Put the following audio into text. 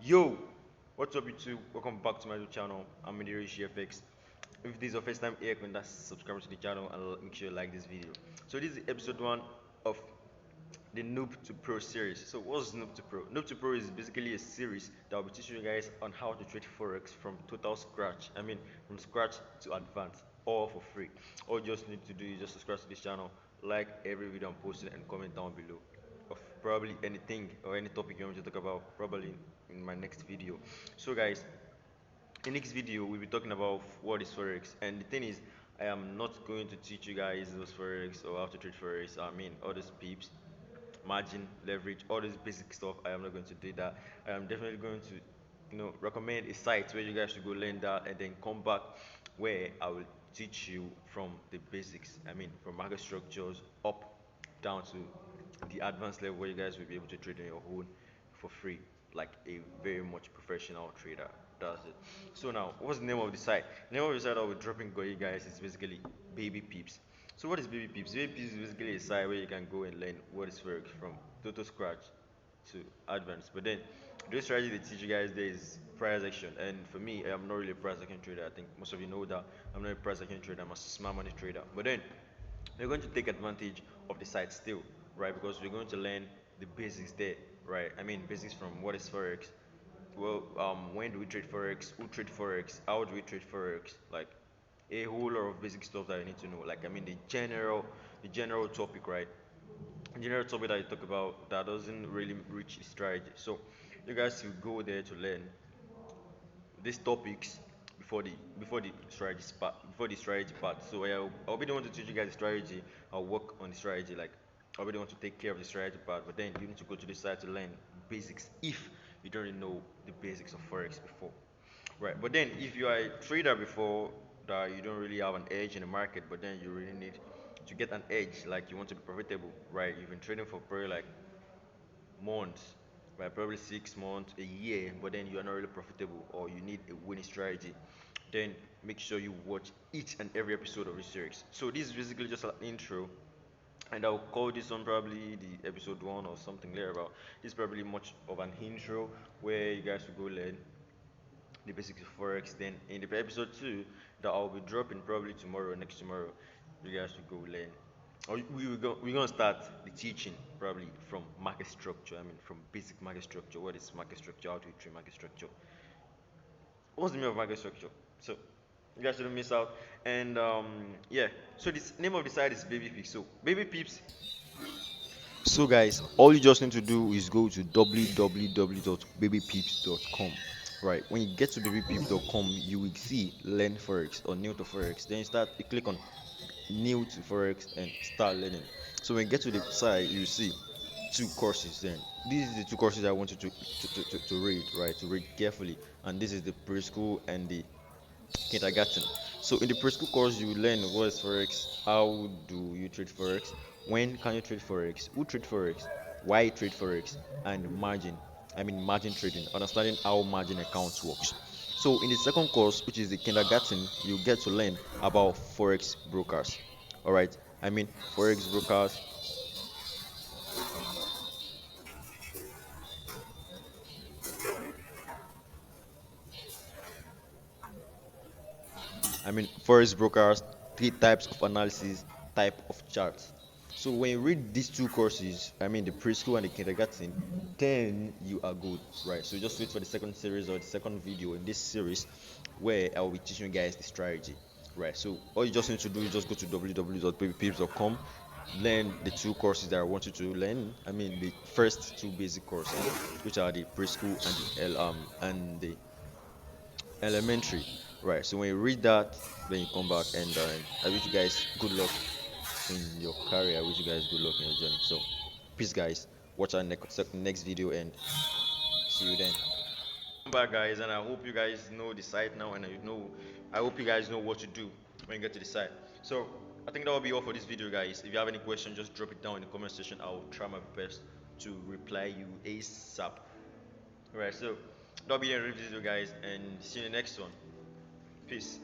Yo, what's up YouTube? Welcome back to my YouTube channel. I'm Medirishi FX. If this is your first time here, consider subscribe to the channel and make sure you like this video. So this is episode 1 of the Noob to Pro series. So what's Noob to Pro? Noob to Pro is basically a series that will be teaching you guys on how to trade forex from total scratch. I mean from scratch to advanced, all for free. All you just need to do is just subscribe to this channel, like every video I'm posting, and comment down below of probably anything or any topic you want me to talk about, probably in my next video. So guys, in next video we'll be talking about what is forex, and the thing is, I am not going to teach you guys those forex or how to trade forex. I mean all those peeps, margin, leverage, all this basic stuff. I am not going to do that. I am definitely going to, recommend a site where you guys should go learn that, and then come back where I will teach you from the basics. I mean, from market structures up down to the advanced level where you guys will be able to trade on your own for free, like a very much professional trader does it. So now, what's the name of the site? The name of the site I'll be dropping for you guys is basically Baby Peeps. So what is Baby Peeps? Baby Peeps is basically a site where you can go and learn what is forex from total scratch to advanced. But then the strategy they teach you guys there is price action. And for me, I'm not really a price action trader. I think most of you know that I'm not a price action trader. I'm a smart money trader. But then we're going to take advantage of the site still, right? Because we're going to learn the basics there, right? I mean basics from what is forex. Well, when do we trade forex? Who trade forex? How do we trade forex? Like a whole lot of basic stuff that you need to know. Like I mean the general topic, right? The general topic that you talk about that doesn't really reach the strategy. So you guys will go there to learn these topics before the strategy part. So I'll be the one to teach you guys the strategy. I'll work on the strategy. Like I'll be the one to take care of the strategy part. But then you need to go to the site to learn basics if you don't really know the basics of forex before. Right, but then if you are a trader before, that you don't really have an edge in the market, but then you really need to get an edge, like you want to be profitable, right? You've been trading for probably like months, right? Probably 6 months, a year, but then you are not really profitable, or you need a winning strategy. Then make sure you watch each and every episode of this series. So this is basically just an intro, and I'll call this one probably the episode 1 or something later about. This is probably much of an intro where you guys will go learn the basics of forex. Then in the episode 2 that I'll be dropping probably tomorrow, next tomorrow, you guys should go learn. Or we're gonna start the teaching probably from market structure. I mean from basic market structure. What is market structure? How do you trade market structure? What's the meaning of market structure? So you guys shouldn't miss out. And yeah. So this name of the site is Baby Peeps. So Baby Peeps. So guys, all you just need to do is go to www.babypeeps.com. Right, when you get to babypeeps.com, you will see learn forex or new to forex. Then you click on new to forex and start learning. So when you get to the site, you see two courses. Then these are the two courses I want you to read, right? To read carefully. And this is the preschool and the kindergarten. So in the preschool course, you learn what is forex, how do you trade forex, when can you trade forex, who trade forex, why trade forex, and margin. I mean margin trading, understanding how margin accounts works. So in the second course, which is the kindergarten, you get to learn about forex brokers. All right, I mean forex brokers. I mean, forex brokers, three types of analysis, type of charts. So when you read these two courses, I mean the preschool and the kindergarten, then you are good, right? So just wait for the second series or the second video in this series where I will be teaching you guys the strategy, right? So all you just need to do is just go to www.babypeeps.com, learn the two courses that I want you to learn. I mean the first two basic courses, which are the preschool and the elementary, right? So when you read that, then you come back, and I wish you guys good luck in your career. I wish you guys good luck in your journey. So peace guys, watch our next video, and see you then. Come back guys, and I hope you guys know the site now, and I hope you guys know what to do when you get to the site. So I think that will be all for this video guys. If you have any question, just drop it down in the comment section. I'll try my best to reply you ASAP. Alright, so that'll be the end of the video guys, and see you in the next one. Peace.